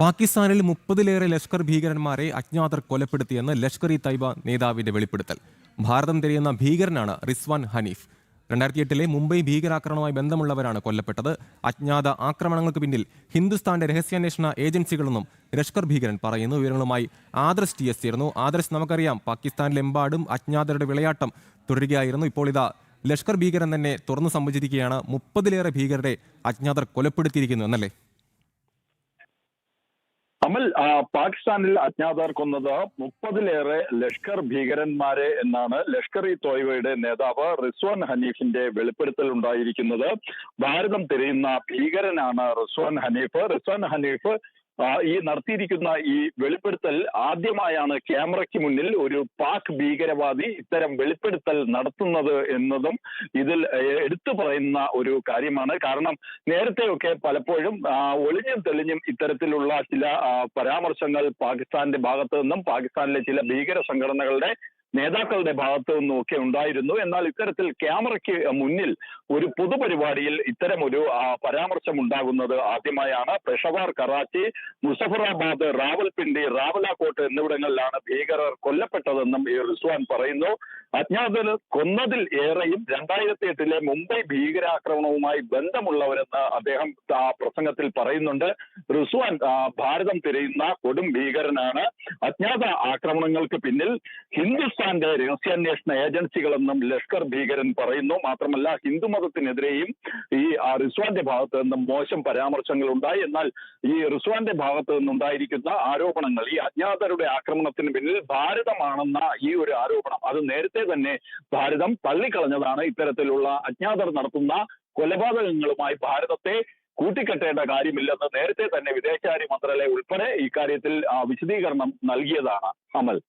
പാകിസ്ഥാനിൽ 30-ലേറെ ലഷ്കർ ഭീകരന്മാരെ അജ്ഞാതർ കൊലപ്പെടുത്തിയെന്ന് ലഷ്കർ-ഇ-തൈബ നേതാവിന്റെ വെളിപ്പെടുത്തൽ. ഭാരതം തിരയുന്ന ഭീകരനാണ് റിസ്വാൻ ഹനീഫ്. 2008-ലെ മുംബൈ ഭീകരാക്രമണവുമായി ബന്ധമുള്ളവരാണ് കൊല്ലപ്പെട്ടത്. അജ്ഞാത ആക്രമണങ്ങൾക്ക് പിന്നിൽ ഹിന്ദുസ്ഥാന്റെ രഹസ്യാന്വേഷണ ഏജൻസികളെന്നും ലഷ്കർ ഭീകരൻ പറയുന്നു. വിവരങ്ങളുമായി ആദർശ് TS ചേർന്നു. ആദർശ്, നമുക്കറിയാം പാകിസ്ഥാനിലെമ്പാടും അജ്ഞാതരുടെ വിളയാട്ടം തുടരുകയായിരുന്നു. ഇപ്പോൾ ഇതാ ലഷ്കർ ഭീകരൻ തന്നെ തുറന്നു സമ്മതിച്ചിരിക്കുകയാണ്. 30-ലേറെ ഭീകരരെ അജ്ഞാതർ കൊലപ്പെടുത്തിയിരിക്കുന്നു എന്നല്ലേ? അമൽ, പാകിസ്ഥാനിൽ അജ്ഞാതർ കൊന്നത് 30-ലേറെ ലഷ്കർ ഭീകരന്മാരെ എന്നാണ് ലഷ്കർ-ഇ-തോയ്ബയുടെ നേതാവ് റിസ്വാൻ ഹനീഫിന്റെ വെളിപ്പെടുത്തൽ ഉണ്ടായിരിക്കുന്നത്. ഭാരതം തിരയുന്ന ഭീകരനാണ് റിസ്വാൻ ഹനീഫ്. ഈ നടത്തിയിരിക്കുന്ന ഈ വെളിപ്പെടുത്തൽ ആദ്യമായാണ് ക്യാമറയ്ക്ക് മുന്നിൽ ഒരു പാക് ഭീകരവാദി ഇത്തരം വെളിപ്പെടുത്തൽ നടത്തുന്നത് എന്നതും ഇതിൽ എടുത്തു പറയുന്ന ഒരു കാര്യമാണ്. കാരണം നേരത്തെയൊക്കെ പലപ്പോഴും ഒളിഞ്ഞും തെളിഞ്ഞും ഇത്തരത്തിലുള്ള ചില പരാമർശങ്ങൾ പാകിസ്ഥാന്റെ ഭാഗത്തു നിന്നും പാകിസ്ഥാനിലെ ചില ഭീകര സംഘടനകളുടെ നേതാക്കളുടെ ഭാഗത്തു നിന്നും ഒക്കെ ഉണ്ടായിരുന്നു. എന്നാൽ ഇത്തരത്തിൽ ക്യാമറയ്ക്ക് മുന്നിൽ ഒരു പൊതുപരിപാടിയിൽ ഇത്തരം ഒരു പരാമർശം ഉണ്ടാകുന്നത് ആദ്യമായാണ്. പെഷവാർ, കറാച്ചി, മുസഫറാബാദ്, റാവൽപിണ്ടി, റാവലാകോട്ട് എന്നിവിടങ്ങളിലാണ് ഭീകരർ കൊല്ലപ്പെട്ടതെന്നും ഈ റിസ്വാൻ പറയുന്നു. അജ്ഞാതർ കൊന്നതിൽ ഏറെയും 2008-ലെ മുംബൈ ഭീകരാക്രമണവുമായി ബന്ധമുള്ളവരെന്ന് അദ്ദേഹം പ്രസംഗത്തിൽ പറയുന്നുണ്ട്. റിസ്വാൻ ഭാരതം തിരയുന്ന കൊടും ഭീകരനാണ്. അജ്ഞാത ആക്രമണങ്ങൾക്ക് പിന്നിൽ ഹിന്ദുസ്ഥാന്റെ രഹസ്യാന്വേഷണ ഏജൻസികളെന്നും ലഷ്കർ ഭീകരൻ പറയുന്നു. മാത്രമല്ല, ഹിന്ദുമതത്തിനെതിരെയും ഈ റിസ്വാന്റെ ഭാഗത്ത് നിന്നും മോശം പരാമർശങ്ങൾ ഉണ്ടായി. എന്നാൽ ഈ റിസ്വാന്റെ ഭാഗത്ത് നിന്നുണ്ടായിരിക്കുന്ന ആരോപണങ്ങൾ, ഈ അജ്ഞാതരുടെ ആക്രമണത്തിന് പിന്നിൽ ഭാരതമാണെന്ന ഈ ഒരു ആരോപണം, അത് നേരത്തെ തന്നെ ഭാരതം തള്ളിക്കളഞ്ഞതാണ്. ഇത്തരത്തിലുള്ള അജ്ഞാതർ നടത്തുന്ന കൊലപാതകങ്ങളുമായി ഭാരതത്തെ കൂട്ടിക്കെട്ടേണ്ട കാര്യമില്ലെന്ന് നേരത്തെ തന്നെ വിദേശകാര്യ മന്ത്രാലയം ഉൾപ്പെടെ ഇക്കാര്യത്തിൽ വിശദീകരണം നൽകിയതാണ്. അമൽ.